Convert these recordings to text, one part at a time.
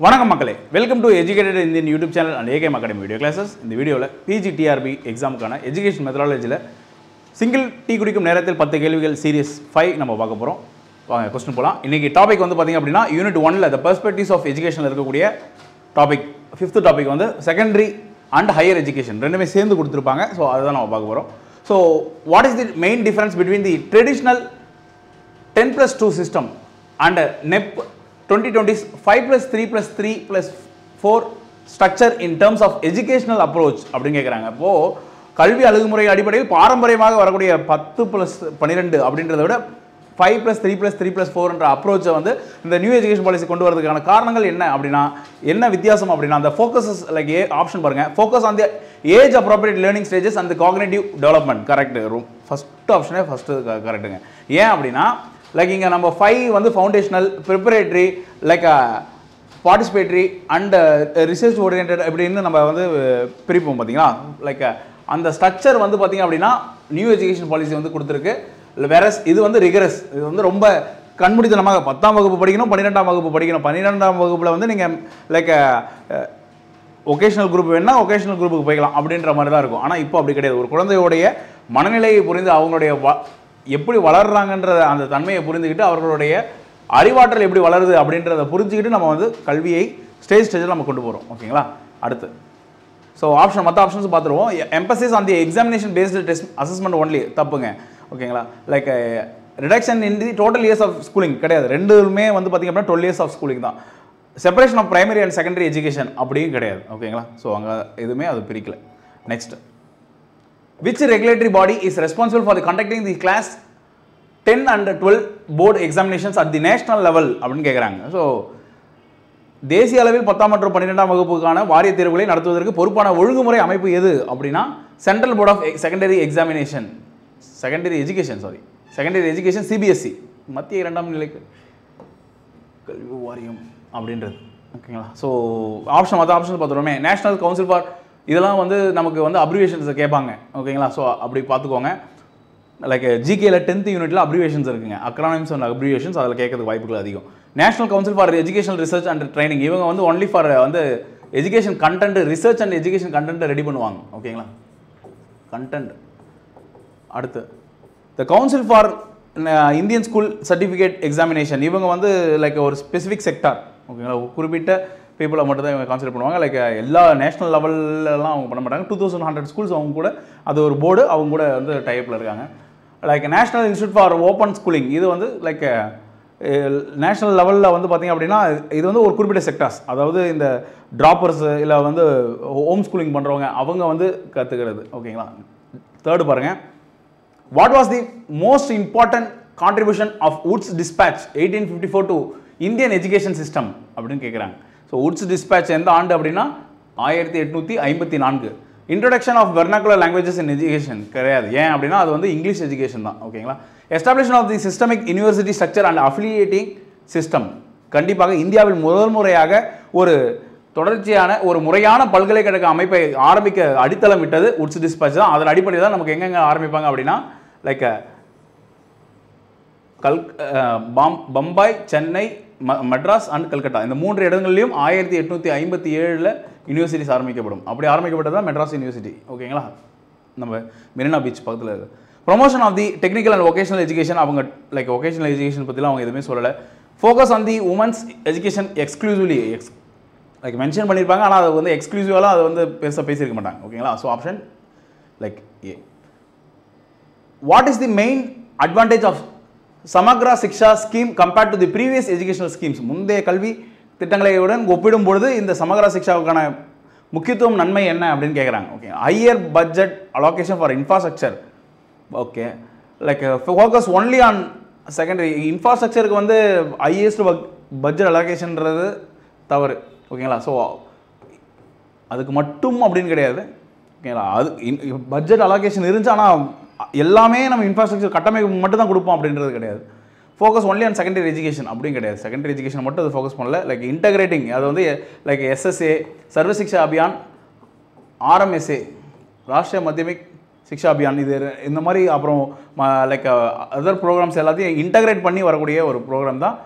வணக்கம் மக்களே, welcome to educated Indian YouTube channel and AKM academy video classes. இந்த வீடியோவில் பிஜிடிஆர்பி எக்ஸாமுக்கான எஜுகேஷன் மெத்தடாலஜியில் சிங்கிள் டீ குடிக்கும் நேரத்தில் 10 கேள்விகள் சீரியஸ் 5 நம்ம பார்க்க போகிறோம். வாங்க கொஸ்டின் போகலாம். இன்றைக்கி டாபிக் வந்து பார்த்திங்க அப்படின்னா யூனிட் 1ல் த பெர்ஸ்பெக்டிவ்ஸ் ஆஃப் எஜுகேஷனில் இருக்கக்கூடிய டாபிக் 5th டாபிக் வந்து செகண்டரி அண்ட் ஹையர் எஜுகேஷன் ரெண்டுமே சேர்ந்து கொடுத்துருப்பாங்க. ஸோ அதுதான் நம்ம பார்க்க போகிறோம். So what is the main difference between the traditional 10+2 system and NEP 2020's 5+3+3+4 structure in terms of educational approach அப்படின்னு கேட்குறாங்க. இப்போது கல்வி அணுகுமுறை அடிப்படையில் பாரம்பரியமாக வரக்கூடிய 10+12 அப்படின்றத விட 5+3+3+4 அப்ரோச்சை வந்து இந்த நியூ எஜுகேஷன் பாலிசி கொண்டு வரதுக்கான காரணங்கள் என்ன அப்படின்னா, என்ன வித்தியாசம் அப்படின்னா, அந்த ஃபோக்கஸஸ் லைக் ஆப்ஷன் பாருங்கள், focus on the age appropriate learning stages and cognitive development. Correct, first ஆப்ஷனே ஃபஸ்ட்டு கரெக்டுங்க. ஏன் அப்படின்னா லைக் இங்கே நம்ம 5 வந்து foundational, preparatory, like participatory and research orient அப்படின்னு நம்ம வந்து பிரிப்போம் பார்த்தீங்களா. லைக் அந்த ஸ்ட்ரக்சர் வந்து பார்த்திங்க அப்படின்னா நியூ எஜுகேஷன் பாலிசி வந்து கொடுத்துருக்கு. வேற இது வந்து ரிகரஸ், இது வந்து ரொம்ப கண்மூடித்தனமாக 10ஆம் வகுப்பு படிக்கணும், 12ஆம் வகுப்பு படிக்கணும். 12ஆம் வகுப்பில் வந்து நீங்கள் லைக் ஒகேஷனல் குரூப் வேணால் ஒகேஷனல் குரூப்புக்கு போய்க்கலாம் அப்படின்ற மாதிரி தான் இருக்கும். ஆனால் இப்போ அப்படி கிடையாது. ஒரு குழந்தையோடைய மனநிலையை புரிந்து அவங்களுடைய எப்படி வளர்றாங்கன்ற அந்த தன்மையை புரிந்துக்கிட்டு அவர்களுடைய அறிவாற்றல் எப்படி வளருது அப்படின்றத புரிஞ்சுக்கிட்டு நம்ம வந்து கல்வியை ஸ்டேஜில் நம்ம கொண்டு போகிறோம். ஓகேங்களா. அடுத்து ஸோ மற்ற ஆப்ஷன்ஸ் பார்த்துருவோம். Emphasis on the examination based test assessment only, தப்புங்க. ஓகேங்களா. Like reduction in the total years of schooling கிடையாது. ரெண்டுமே வந்து பார்த்திங்க அப்படின்னா 12 இயர்ஸ் ஆஃப் ஸ்கூலிங் தான். Separation of primary and secondary education அப்படியும் கிடையாது. ஓகேங்களா. ஸோ அங்கே எதுவுமே அது பிரிக்கல. Next, which regulatory body is responsible for conducting the class 10 and 12 board examinations at the national level அப்படின்னு கேட்குறாங்க. ஸோ தேசிய அளவில் 10ஆம் மற்றும் 12ஆம் வகுப்புக்கான வாரிய தேர்வுகளை நடத்துவதற்கு பொறுப்பான ஒழுங்குமுறை அமைப்பு எது அப்படின்னா central board of secondary education CBSE, மத்திய 2ஆம் நிலை கல்வி வாரியம் அப்படின்றது. ஓகேங்களா. ஸோ மற்ற ஆப்ஷன்ஸ் பார்த்துருவோமே. நேஷனல் கவுன்சில் ஃபார், இதெல்லாம் வந்து நமக்கு வந்து அப்ரிவேஷன்ஸை கேட்பாங்க. ஓகேங்களா. ஸோ அப்படி பார்த்துக்கோங்க. லைக் ஜிகேல 10th யூனிட்டில் அப்ரிவேஷன்ஸ் இருக்குங்க, அக்ரானிம்ஸ் அண்ட் அப்ரிவேஷன்ஸ், அதில் கேட்கறதுக்கு வாய்ப்புகள் அதிகம். National council for educational research and training, இவங்க வந்து ஒன்லி ஃபார் வந்து education content, research and education கண்டென்ட்டை ரெடி பண்ணுவாங்க. ஓகேங்களா. கண்டென்ட். அடுத்து the council for Indian school certificate examination, இவங்க வந்து லைக் ஒரு ஸ்பெசிஃபிக் செக்டார். ஓகேங்களா. குறிப்பிட்ட பீப்புளை மட்டும் தான் இவங்க கான்சிடர் பண்ணுவாங்க. லைக் எல்லா நேஷனல் லெவல்லலாம் அவங்க பண்ண மாட்டாங்க. 2100 ஸ்கூல்ஸ் அவங்க கூட, அது ஒரு போர்டு, அவங்க கூட வந்து டைப்பில் இருக்காங்க. Like national institute for open schooling, இது வந்து லைக் நேஷனல் லெவலில் வந்து பார்த்திங்க அப்படின்னா இது வந்து ஒரு குறிப்பிட்ட செக்டார்ஸ், அதாவது இந்த ட்ராப்பர்ஸு இல்லை வந்து ஹோம் ஸ்கூலிங் பண்ணுறவங்க அவங்க வந்து கற்றுக்கிறது. ஓகேங்களா. தேர்டு பாருங்கள், what was the most important contribution of Wood's dispatch 1854 to Indian education system அப்படின்னு கேட்குறாங்க. ஸோ வுட்ஸ் டிஸ்பேட்ச் எந்த ஆண்டு அப்படின்னா 1854. Introduction of vernacular languages in education கிடையாது. ஏன் அப்படின்னா அது வந்து இங்கிலீஷ் எஜுகேஷன் தான். ஓகேங்களா. Establishment of the systemic university structure and affiliating system, கண்டிப்பாக இந்தியாவில் முதல் முறையாக ஒரு தொடர்ச்சியான ஒரு முறையான பல்கலைக்கழக அமைப்பை ஆரம்பிக்க அடித்தளம் விட்டது வுட்ஸ் டிஸ்பேட்ச் தான். அதன் அடிப்படையில் தான் நமக்கு எங்கெங்கே ஆரம்பிப்பாங்க அப்படின்னா லைக் பம்பாய், சென்னை, மெட்ராஸ் அண்ட் கல்கட்டா, இந்த 3 இடங்கள்லையும் 1857 யூனிவர்சிட்டிஸ் ஆரம்பிக்கப்படும். அப்படி ஆரம்பிக்கப்பட்டது தான் மெட்ராஸ் யூனிவர்சிட்டி. ஓகேங்களா. நம்ம மெரினா பீச் பக்கத்தில் இருக்குது. Promotion of the technical and vocational education, அவங்க லைக் ஒகேஷனல் எஜுகேஷன் பற்றிலாம் அவங்க எதுவுமே சொல்லலை. Focus on the women's education exclusively like mention பண்ணியிருப்பாங்க, ஆனால் அது வந்து எக்ஸ்க்ளூசிவாலாம் அது வந்து பெருசாக பேசியிருக்க மாட்டாங்க. ஓகேங்களா. So option like A. What is the main advantage of Samagra Shiksha scheme compared to the previous educational schemes, முந்தைய கல்வி திட்டங்களுடன் ஒப்பிடும் பொழுது இந்த சமக்ரா சிக்ஷாவுக்கான முக்கியத்துவம், நன்மை என்ன அப்படின்னு கேட்குறாங்க. Okay. Higher budget allocation for infrastructure. Okay. Like focus only on secondary இன்ஃப்ராஸ்ட்ரக்சருக்கு வந்து ஹையஸ்ட் பட்ஜெட் அலோகேஷன்றது தவறு. ஓகேங்களா. ஸோ அதுக்கு மட்டும் அப்படின்னு கிடையாது. ஓகேங்களா. அது பட்ஜெட் அலோகேஷன் இருந்துச்சு, ஆனால் எல்லாமே நம்ம இன்ஃப்ராஸ்ட்ரக்சர் கட்டமைப்பு மட்டும் தான் கொடுப்போம் அப்படின்றது கிடையாது. Focus only on secondary education அப்படின்னு கிடையாது. செகண்டரி எஜுகேஷன் மட்டும் அது ஃபோக்கஸ் பண்ணல. லைக் இன்டகிரேட்டிங், அது வந்து லைக் எஸ்எஸ்ஏ, சர்வ சிக்ஷா அபியான், ஆர்எம்எஸ்ஏ, ராஷ்ட்ரிய மத்தியமிக் சிக்ஷா அபியான், இது இந்த மாதிரி அப்புறம் லைக் அதர் ப்ரோக்ராம்ஸ் எல்லாத்தையும் இன்டகிரேட் பண்ணி வரக்கூடிய ஒரு ப்ரோக்ராம் தான்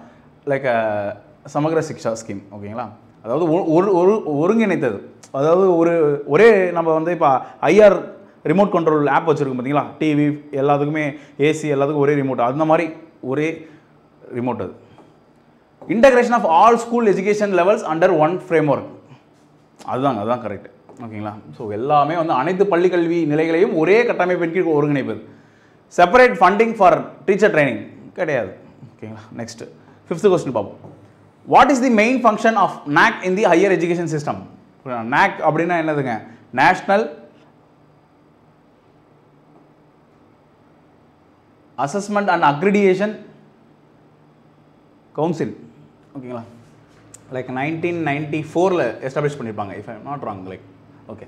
லைக் சமக்ர சிக்ஷா ஸ்கீம். ஓகேங்களா. அதாவது ஒருங்கிணைத்தது. அதாவது ஒரே நம்ம வந்து இப்போ ஐஆர் ரிமோட் கண்ட்ரோல் ஆப் வச்சுருக்கோம் பார்த்தீங்களா, டிவி எல்லாத்துக்குமே ஏசி எல்லாத்துக்கும் ஒரே ரிமோட், அந்த மாதிரி ஒரே ரிமோட் அது. Integration of all school education levels under one framework, அதுதான் கரெக்ட். ஓகேங்களா. ஸோ எல்லாமே வந்து அனைத்து பள்ளி கல்வி நிலைகளையும் ஒரே கட்டமைப்பின் கீழ் ஒருங்கிணைப்பது. Separate funding for teacher training கிடையாது. ஓகேங்களா. நெக்ஸ்ட் 5th கொஸ்டின் பார்ப்போம். What is the main function of NAAC in the higher education system? NAAC அப்படின்னா என்னதுங்க? National assessment and accreditation council. ஓகேங்களா. லைக் 1994 எஸ்டாப்ளிஷ் பண்ணியிருப்பாங்க, if I'm not wrong. Like okay.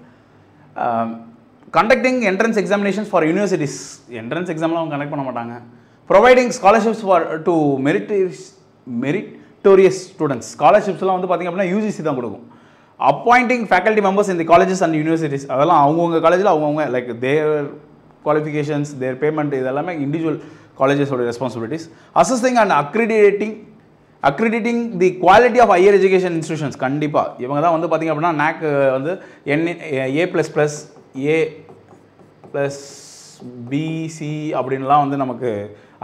Conducting entrance examinations for universities, entrance எக்ஸாம்லாம் அவங்க conduct பண்ண மாட்டாங்க. Providing scholarships for to meritorious students, ஸ்காலர்ஷிப்ஸ்லாம் வந்து பார்த்திங்க அப்படின்னா யூஜிசி தான் கொடுக்கும். Appointing faculty members in the colleges and universities, அதெல்லாம் அவங்கவுங்க காலேஜில் அவங்கவுங்க like their qualifications, their payment, இதெல்லாமே இண்டிவிஜுவல் காலேஜஸோட responsibilities. Assessing and accrediting the quality of higher education institutions, கண்டிப்பாக இவங்க தான் வந்து பார்த்திங்க அப்படின்னா நாக் வந்து A++A+B+C அப்படின்லாம் வந்து நமக்கு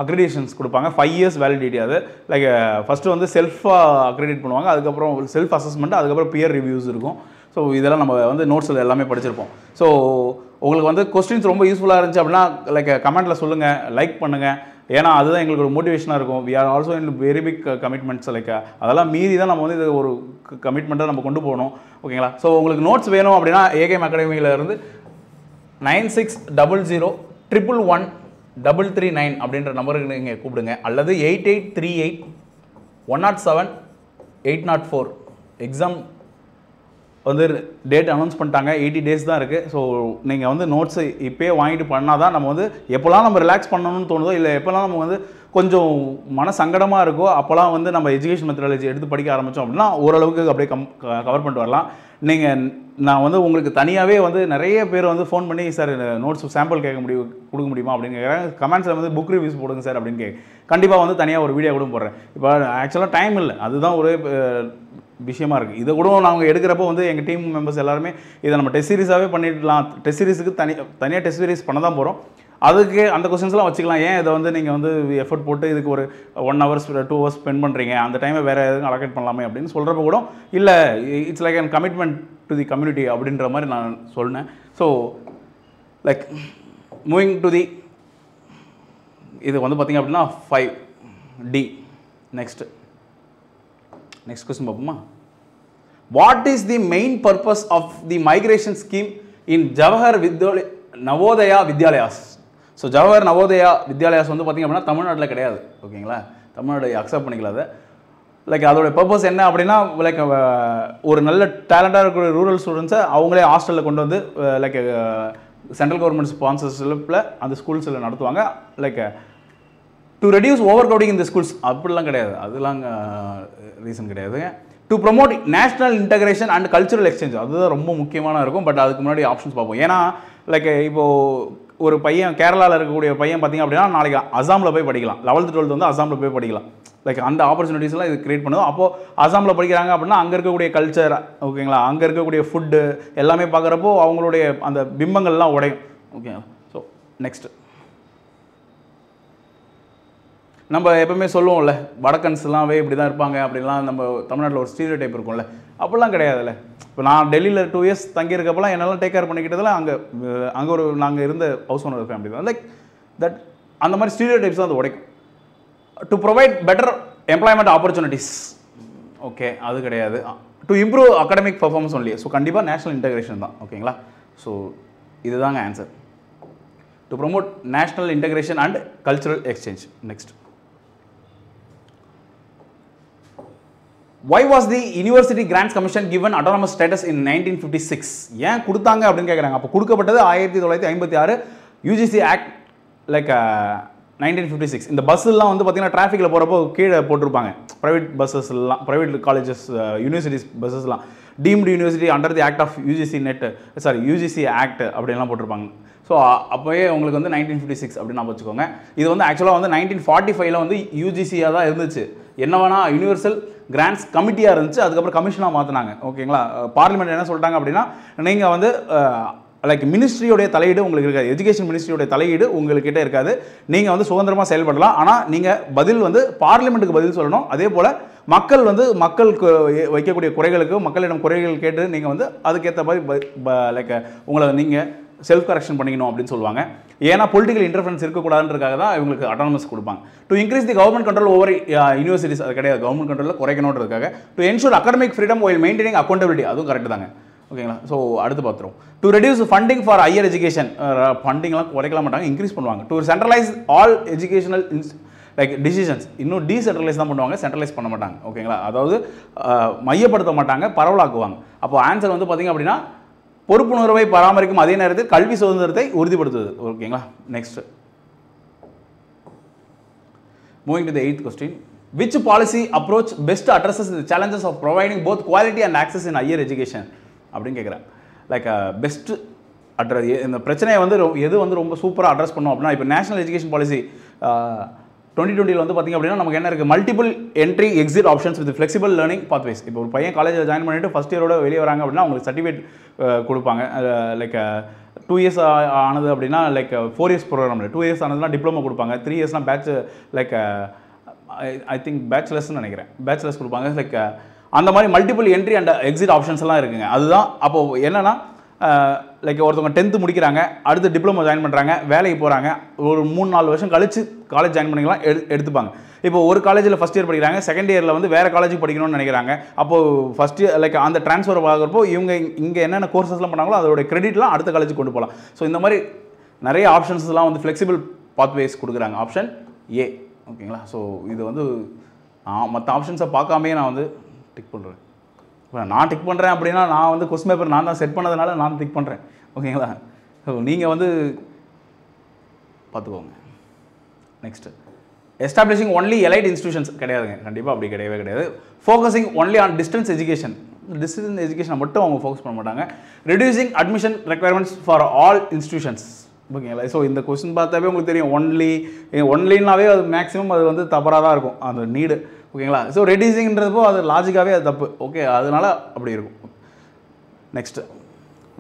அக்ரிடேஷன்ஸ் கொடுப்பாங்க. 5 years வேலிடிட்டி. அது லைக் ஃபஸ்ட்டு வந்து செல்ஃபாக அக்ரிடேட் பண்ணுவாங்க, அதுக்கப்புறம் செல்ஃப் அசஸ்மெண்ட், அதுக்கப்புறம் பியர் ரிவ்யூஸ் இருக்கும். ஸோ இதெல்லாம் நம்ம வந்து நோட்ஸில் எல்லாமே படிச்சிருப்போம். ஸோ உங்களுக்கு வந்து கொஸ்டின்ஸ் ரொம்ப யூஸ்ஃபுல்லாக இருந்துச்சு அப்படின்னா லைக் கமெண்ட்டில் சொல்லுங்கள், லைக் பண்ணுங்கள். ஏன்னா அதுதான் எங்களுக்கு ஒரு மோட்டிவேஷனாக இருக்கும். We are also in very big commitments. Like அதெல்லாம் மீறி தான் நம்ம வந்து இது ஒரு கமிட்மெண்ட்டாக நம்ம கொண்டு போகணும். ஓகேங்களா. ஸோ உங்களுக்கு நோட்ஸ் வேணும் அப்படின்னா ஏகேஎம் அகாடமியில் இருந்து 9600111339 அப்படின்ற நம்பருக்கு நீங்கள் கூப்பிடுங்க, அல்லது 8838107804. எக்ஸாம் வந்து டேட் அனௌன்ஸ் பண்ணிட்டாங்க, 80 days தான் இருக்குது. ஸோ நீங்கள் வந்து நோட்ஸு இப்போயே வாங்கிட்டு பண்ணால் தான் நம்ம வந்து எப்போல்லாம் நம்ம ரிலாக்ஸ் பண்ணணும்னு தோணுதோ, இல்லை எப்போல்லாம் நம்ம வந்து கொஞ்சம் மன சங்கடமாக இருக்கோ, அப்போல்லாம் வந்து நம்ம எஜுகேஷன் மெத்தடாலஜி எடுத்து படிக்க ஆரம்பித்தோம் அப்படின்னா ஓரளவுக்கு அப்படியே கவர் பண்ணிட்டு வரலாம். நான் வந்து உங்களுக்கு தனியாகவே வந்து நிறைய பேர் வந்து ஃபோன் பண்ணி, சார் நோட்ஸ் சாம்பிள் கொடுக்க முடியுமா அப்படின்னு கேட்குறாங்க. கமெண்ட்ஸில் வந்து புக் ரிவ்யூஸ் போடுங்க சார் அப்படின்னு கண்டிப்பாக வந்து தனியாக ஒரு வீடியோ கூட போடுறேன். இப்போ ஆக்சுவலாக டைம் இல்லை, அதுதான் ஒரே விஷயமா இருக்குது. இதை கூட நாங்கள் எடுக்கிறப்போ வந்து எங்கள் டீம் மெம்பர்ஸ் எல்லாருமே இதை நம்ம டெஸ்ட் சீரிஸாகவே பண்ணிடலாம். டெஸ்ட் சீரிஸுக்கு தனியாக டெஸ்ட் சீரிஸ் பண்ண தான் போகிறோம். அதுக்கு அந்த கொஸ்டின்ஸ்லாம் வச்சுக்கலாம். ஏன் இதை வந்து நீங்கள் வந்து எஃபர்ட் போட்டு இதுக்கு ஒரு 1 hour 2 hours ஸ்பெண்ட் பண்ணுறீங்க, அந்த டைமை வேறு எதுவும் அலோகேட் பண்ணலாமே அப்படின்னு சொல்கிறப்ப கூட இல்லை, it's like an commitment to the community அப்படின்ற மாதிரி நான் சொன்னேன். So like moving to the இது வந்து பார்த்திங்க அப்படின்னா 5D. நெக்ஸ்ட் கொஸ்டின் பார்ப்போமா. What is the main purpose of the migration scheme in Jawahar Navodaya Vidyalayas? So Jawahar Navodaya Vidyalayas வந்து பார்த்திங்க அப்படின்னா தமிழ்நாட்டில் கிடையாது. ஓகேங்களா. தமிழ்நாடு அக்செப்ட் பண்ணிக்கல அதை. லைக் அதோட பர்பஸ் என்ன அப்படின்னா, லைக் ஒரு நல்ல டேலண்டாக இருக்கிற ரூரல் ஸ்டூடெண்ட்ஸை அவங்களே ஹாஸ்டலில் கொண்டு வந்து லைக் சென்ட்ரல் கவர்மெண்ட் ஸ்பான்சர்ஷிப்பில் அந்த ஸ்கூல்ஸில் நடத்துவாங்க. Like to reduce over crowding இந்த ஸ்கூல்ஸ், அப்படிலாம் கிடையாது. அதெல்லாம் ரீசன் கிடையாதுங்க. To promote national integration and cultural exchange, அதுதான் ரொம்ப முக்கியமான இருக்கும். பட் அதுக்கு முன்னாடி ஆப்ஷன்ஸ் பார்ப்போம். ஏன்னா லைக் இப்போது ஒரு பையன் கேரளாவில் இருக்கக்கூடிய பையன் பார்த்திங்க அப்படின்னா நாளைக்கு அசாமில் போய் படிக்கலாம். 11th 12th வந்து அசாமில் போய் படிக்கலாம். லைக் அந்த ஆப்பர்ச்சுனிட்டிஸ்லாம் இது கிரியேட் பண்ணுவோம். அப்போது அசாமில் படிக்கிறாங்க அப்படின்னா அங்கே இருக்கக்கூடிய கல்ச்சர், ஓகேங்களா, அங்கே இருக்கக்கூடிய ஃபுட்டு எல்லாமே பார்க்குறப்போ அவங்களுடைய அந்த பிம்பங்கள்லாம் உடையும். ஓகேங்களா. ஸோ நெக்ஸ்ட்டு நம்ம எப்பவுமே சொல்லுவோம்ல, வடக்கன்ஸ்லாம்வே இப்படி தான் இருப்பாங்க அப்படின்லாம் நம்ம தமிழ்நாட்டில் ஒரு ஸ்டீரியோ டைப் இருக்கும்ல, அப்படிலாம் கிடையாதுல்ல. இப்போ நான் டெல்லியில் 2 years தங்கியிருக்கப்பெல்லாம் என்னெல்லாம் டேக் கேர் பண்ணிக்கிட்டதில் அங்கே ஒரு நாங்கள் இருந்த ஹவுஸ் ஓனர் ஃபேமிலி தான். லைக் தட் அந்த மாதிரி ஸ்டீரியோ டைப்ஸ் தான் அது உடைக்கும். To provide better employment opportunities, okay, அது கிடையாது. To improve academic performance only. So கண்டிப்பாக நேஷனல் இன்டகிரேஷன் தான். ஓகேங்களா. ஸோ இதுதாங்க answer. To promote national integration and cultural exchange. Next, why was the University Grants Commission given autonomous status in 1956? ஏன் கொடுத்தாங்க அப்படின்னு கேட்குறாங்க. அப்போ கொடுக்கப்பட்டது 1956 UGC ஆக்ட் லைக் 1956 இந்த பஸ்ஸெல்லாம் வந்து பார்த்தீங்கன்னா டிராஃபிக்கில் போகிறப்போ கீழே போட்டிருப்பாங்க. ப்ரைவேட் பஸ்ஸஸ்லாம், ப்ரைவேட் காலேஜஸ், யூனிவர்சிட்டிஸ் பஸ்ஸஸ்லாம் deemed university under the act of UGC act அப்படின்லாம் போட்டிருப்பாங்க. ஸோ அப்போயே உங்களுக்கு வந்து 1956 அப்படின்னு நான் வச்சுக்கோங்க. இது வந்து ஆக்சுவலாக வந்து 1945 வந்து யூஜிசியாக தான் இருந்துச்சு. என்ன வேணால் யூனிவர்சல் கிராண்ட்ஸ் கமிட்டியாக இருந்துச்சு, அதுக்கப்புறம் கமிஷனாக மாற்றினாங்க. ஓகேங்களா? பார்லிமெண்ட் என்ன சொல்லிட்டாங்க அப்படின்னா, நீங்கள் வந்து லைக் மினிஸ்ட்ரியோடைய தலையீடு உங்களுக்கு இருக்காது, எஜுகேஷன் மினிஸ்ட்ரியோடைய தலையீடு உங்கள்கிட்ட இருக்காது, நீங்கள் வந்து சுதந்திரமாக செயல்படலாம். ஆனால் நீங்கள் பதில் வந்து பார்லிமெண்ட்டுக்கு பதில் சொல்லணும். அதே போல் மக்கள் வந்து மக்களுக்கு வைக்கக்கூடிய குறைகளுக்கு மக்களிடம் குறைகள் கேட்டு நீங்கள் வந்து அதுக்கேற்ற மாதிரி லைக் உங்களை நீங்கள் செல்ஃப் கரெக்ஷன் பண்ணிக்கணும் அப்படின்னு சொல்லுவாங்க. ஏன்னா பொலிட்டிக்கல் இன்டர்ஃபரன்ஸ் இருக்கக்கூடாதுன்றதுக்காக தான் இவங்களுக்கு அட்டானமஸ் கொடுப்பாங்க. To increase the government control over universities, அது கிடையாது, கவர்மெண்ட் கண்ட்ரோலில் குறைக்கணுன்றதுக்காக. To ensure academic freedom while maintaining accountability, அதுவும் கரெக்ட் தாங்க. ஓகேங்களா? ஸோ அடுத்து பார்த்துருவோம். To reduce funding for higher education, ஃபண்டிங்லாம் குறைக்கல மாட்டாங்க, இன்க்ரீஸ் பண்ணுவாங்க. To centralise all educational like decisions, இன்னும் டீசென்ட்ரலைஸ் தான் பண்ணுவாங்க, சென்ட்ரலைஸ் பண்ண மாட்டாங்க. ஓகேங்களா? அதாவது மையப்படுத்த மாட்டாங்க, பரவலாக்குவாங்க. அப்போ ஆன்சர் வந்து பார்த்திங்க அப்படின்னா பொறுப்புணர்வை பராமரிக்கும் அதே நேரத்தில் கல்வி சுதந்திரத்தை உறுதிப்படுத்துவது. ஓகேங்களா? Next, moving to the 8th question. Which policy approach best addresses the challenges of providing both quality and access in higher education அப்படின்னு கேட்குறேன். லைக் பெஸ்ட் அட்ரஸ், இந்த பிரச்சனையை வந்து எது வந்து ரொம்ப சூப்பராக அட்ரஸ் பண்ணோம் அப்படின்னா, இப்போ நேஷனல் எஜுகேஷன் பாலிசி 2020 வந்து பார்த்திங்க அப்படின்னா நமக்கு என்ன இருக்குது, multiple entry exit options with flexible learning pathways. இப்போ ஒரு பையன் காலேஜில் ஜாயின் பண்ணிட்டு ஃபஸ்ட் இயரோட வெளியே வராங்க அப்படின்னா அவங்களுக்கு சர்டிஃபிகேட் கொடுப்பாங்க. லைக் 2 இயர்ஸ் ஆனது அப்படின்னா லைக் 4 இயர்ஸ் ப்ரோக்ராம், 2 இயர்ஸ் ஆனதுனா டிப்ளமோ கொடுப்பாங்க, 3 இயர்ஸ்னால் பேட்ச் லைக் ஐ திங்க் பேச்சுலர்ஸ்னு நினைக்கிறேன், பேச்சுலர்ஸ் கொடுப்பாங்க. லைக் அந்த மாதிரி multiple entry and exit options எல்லாம் இருக்குங்க. அதுதான் அப்போது என்னென்னா லைக் ஒருத்தவங்க 10th முடிக்கிறாங்க, அடுத்து டிப்ளமோ ஜாயின் பண்ணுறாங்க, வேலைக்கு போகிறாங்க, ஒரு 3-4 வருஷம் கழிச்சு காலேஜ் ஜாயின் பண்ணிக்கலாம் எடுத்துப்பாங்க. இப்போ ஒரு காலேஜில் ஃபஸ்ட் இயர் படிக்கிறாங்க, செகண்ட் இயரில் வந்து வேறு காலேஜுக்கு படிக்கணும்னு நினைக்கிறாங்க. அப்போது ஃபஸ்ட் இயர் லைக் அந்த ட்ரான்ஸ்ஃபர் ஆகிறப்போ இவங்க இங்கே என்னென்ன கோர்சஸ்லாம் பண்ணாங்களோ அதோட கிரெடிட்லாம் அடுத்த காலேஜுக்கு கொண்டு போகலாம். ஸோ இந்த மாதிரி நிறைய ஆப்ஷன்ஸ்லாம் வந்து ஃப்ளெக்சிபிள் பாத்வேஸ் கொடுக்குறாங்க. Option A. ஓகேங்களா? ஸோ இது வந்து மற்ற ஆப்ஷன்ஸை பார்க்காமே நான் வந்து டிக் பண்ணுறேன். இப்போ நான் டிக் பண்ணுறேன் அப்படின்னா நான் வந்து கொஸ்டின் பேப்பர் நான் தான் செட் பண்ணதுனால நான் டிக் பண்ணுறேன். ஓகேங்களா? ஸோ நீங்கள் வந்து பார்த்துக்கோங்க. Next, establishing only elite institutions கிடையாதுங்க, கண்டிப்பாக அப்படி கிடையவே கிடையாது. Focusing only on distance education மட்டும் அவங்க ஃபோக்கஸ் பண்ண மாட்டாங்க. Reducing admission requirements for all institutions. ஓகேங்களா? ஸோ இந்த கொஸ்டின் பார்த்தாவே உங்களுக்கு தெரியும், ஒன்லினாவே அது மேக்ஸிமம் அது வந்து தவறாக தான் இருக்கும் அந்த நீடு. ஓகேங்களா? ஸோ ரெடியூசிங்ன்றப்போ அது லாஜிக்காகவே அது தப்பு. ஓகே, அதனால அப்படி இருக்கும். Next,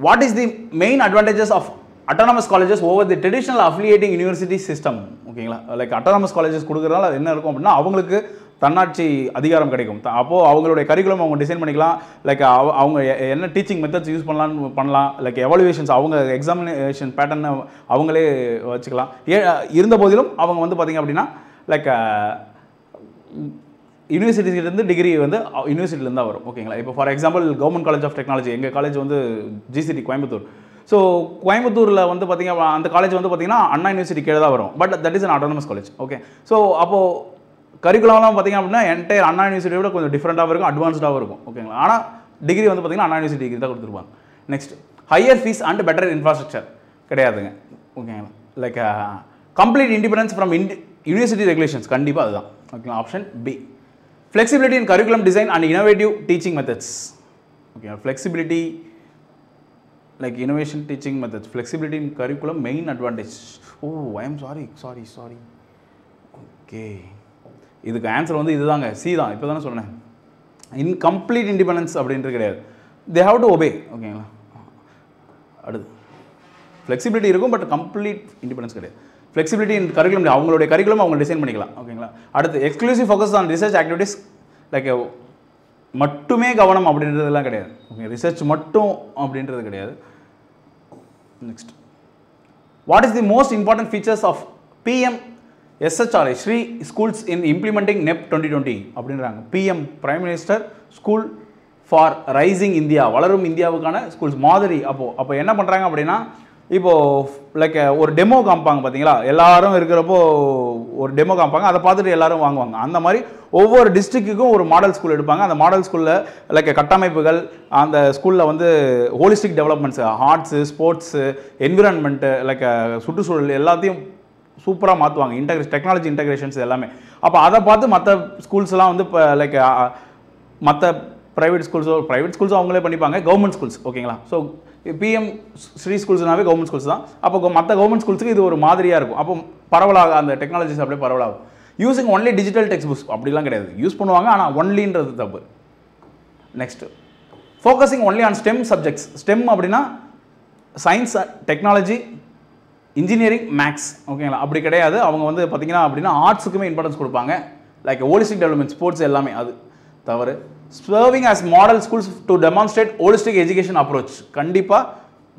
what is the main advantages of autonomous colleges over the traditional affiliating university system? ஓகேங்களா? லைக் அட்டானமஸ் காலேஜஸ் கொடுக்குறதுனால என்ன இருக்கும் அப்படின்னா அவங்களுக்கு தன்னாட்சி அதிகாரம் கிடைக்கும். அப்போது அவங்களுடைய கரிக்குலம் அவங்க டிசைன் பண்ணிக்கலாம். லைக் அவங்க என்ன டீச்சிங் மெத்தட்ஸ் யூஸ் பண்ணலாம். லைக் எவாலுவேஷன்ஸ் அவங்க எக்ஸாமினேஷன் பேட்டர்னை அவங்களே வச்சுக்கலாம். இருந்த போதிலும் அவங்க வந்து பார்த்திங்க அப்படின்னா லைக் யூனிவர்சிட்டிலேருந்து டிகிரி வந்து யூனிவர்சிட்டிலேருந்து தான் வரும். ஓகேங்களா? இப்போ for example government college of technology, எங்கள் காலேஜ் வந்து GCT கோயம்புத்தூர். ஸோ கோயம்புத்தூரில் வந்து பார்த்திங்க அந்த காலேஜ் வந்து பார்த்திங்கன்னா அண்ணா யூனிவர்சிட்டி கீழே தான் வரும். But that is an autonomous college. Okay, so அப்போது கரிக்குலம்லாம் பார்த்திங்க அப்படின்னா என்டையர் அண்ணா யூனிவர்சிட்டியை விட கொஞ்சம் டிஃப்ரெண்ட்டாகவும் இருக்கும், அட்வான்ஸ்டாகவும் இருக்கும். ஓகேங்களா? ஆனால் டிகிரி வந்து பார்த்திங்கன்னா அண்ணா யூனிவர்சிட்டிக்கு தான் கொடுத்துருப்பாங்க. Next, higher fees and better infrastructure கிடையாதுங்க. ஓகேங்களா? Like complete independence from university regulations, கண்டிப்பாக அதுதான். ஓகேங்களா? Option B. Flexibility in curriculum design and innovative teaching methods. Okay, flexibility like innovation teaching methods. Flexibility in curriculum main advantage. Oh, I am sorry. Okay. இதுக்கு answer வந்து இதுதாங்க, C தான். இப்போ தானே சொன்னேன், இன்கம்ப்ளீட் இண்டிபெண்டன்ஸ் அப்படின்றது கிடையாது. They have to obey. ஓகேங்களா? அடுத்து ஃப்ளெக்சிபிலிட்டி இருக்கும், பட் கம்ப்ளீட் இண்டிபெண்டன்ஸ் கிடையாது. ஃப்ளெக்சிபிலிட்டி இன் கரிக்குலம், அவங்களுடைய கரிக்குலம் அவங்க டிசைன் பண்ணிக்கலாம். ஓகேங்களா? அடுத்து, exclusive focus on research activities, like மட்டுமே கவனம் அப்படின்றதுலாம் கிடையாது. ஓகே, ரிசர்ச் மட்டும் அப்படின்றது கிடையாது. Next, what is the most important features of PMSHRI Shri schools in implementing NEP 2020 அப்படின்றாங்க. PM prime minister school for rising India, வளரும் இந்தியாவுக்கான ஸ்கூல்ஸ் மாதிரி. அப்போ என்ன பண்ணுறாங்க அப்படின்னா, இப்போது லைக் ஒரு டெமோ காமிப்பாங்க பார்த்தீங்களா, எல்லாரும் இருக்கிறப்போ ஒரு டெமோ காமிப்பாங்க, அதை பார்த்துட்டு எல்லாரும் வாங்குவாங்க. அந்த மாதிரி ஒவ்வொரு டிஸ்ட்ரிக்ட்டுக்கும் ஒரு மாடல் ஸ்கூல் எடுப்பாங்க. அந்த மாடல் ஸ்கூலில் லைக் கட்டமைப்புகள், அந்த ஸ்கூலில் வந்து holistic developments, arts, sports, environment, like சுற்றுச்சூழல் எல்லாத்தையும் சூப்பராக மாற்றுவாங்க. டெக்னாலஜி இன்டகிரேஷன்ஸ் எல்லாமே. அப்போ அதை பார்த்து மற்ற ஸ்கூல்ஸ்லாம் வந்து இப்போ லைக் மற்ற ப்ரைவேட் ஸ்கூல்ஸோ அவங்களே பண்ணிப்பாங்க. கவர்மெண்ட் ஸ்கூல்ஸ் ஓகேங்களா. ஸோ பிஎம் ஸ்ரீ ஸ்கூல்ஸ்னாவே கவர்மெண்ட் ஸ்கூல்ஸ் தான். அப்போ மற்ற கவர்மெண்ட் ஸ்கூல்ஸுக்கு இது ஒரு மாதிரியாக இருக்கும். அப்போ பரவலாக அந்த டெக்னாலஜிஸ் அப்படியே பரவலாகும். Using only digital text books அப்படிலாம் கிடையாது. யூஸ் பண்ணுவாங்க, ஆனால் ஒன்லின்றது தப்பு. Next focusing only on STEM subjects. STEM அப்படின்னா சயின்ஸ், டெக்னாலஜி, இன்ஜினியரிங், மேக்ஸ் ஓகேங்களா. அப்படி கிடையாது. அவங்க வந்து பார்த்தீங்கன்னா அப்படின்னா ஆர்ட்ஸுக்குமே இம்பார்ட்டன்ஸ் கொடுப்பாங்க. லைக் ஹோலிஸ்டிக் டெவலப்மெண்ட், ஸ்போர்ட்ஸ் எல்லாமே அது தவறு. Serving as model schools to demonstrate holistic education approach. கண்டிப்பாக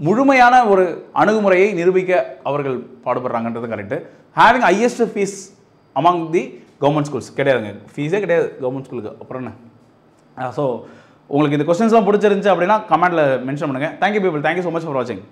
முழுமையான ஒரு அணுகுமுறையை நிரூபிக்க அவர்கள் பாடுபடுறாங்கன்றது correct. Having highest fees among the government schools கிடையாதுங்க. ஃபீஸே கிடையாது கவர்மெண்ட் ஸ்கூலுக்கு. அப்புறம் என்ன? ஸோ உங்களுக்கு இந்த கொஸ்டின்ஸ்லாம் பிடிச்சிருந்துச்சு அப்படின்னா கமெண்ட்டில் மென்ஷன் பண்ணுங்கள். Thank you people. Thank you so much for வாட்சிங்.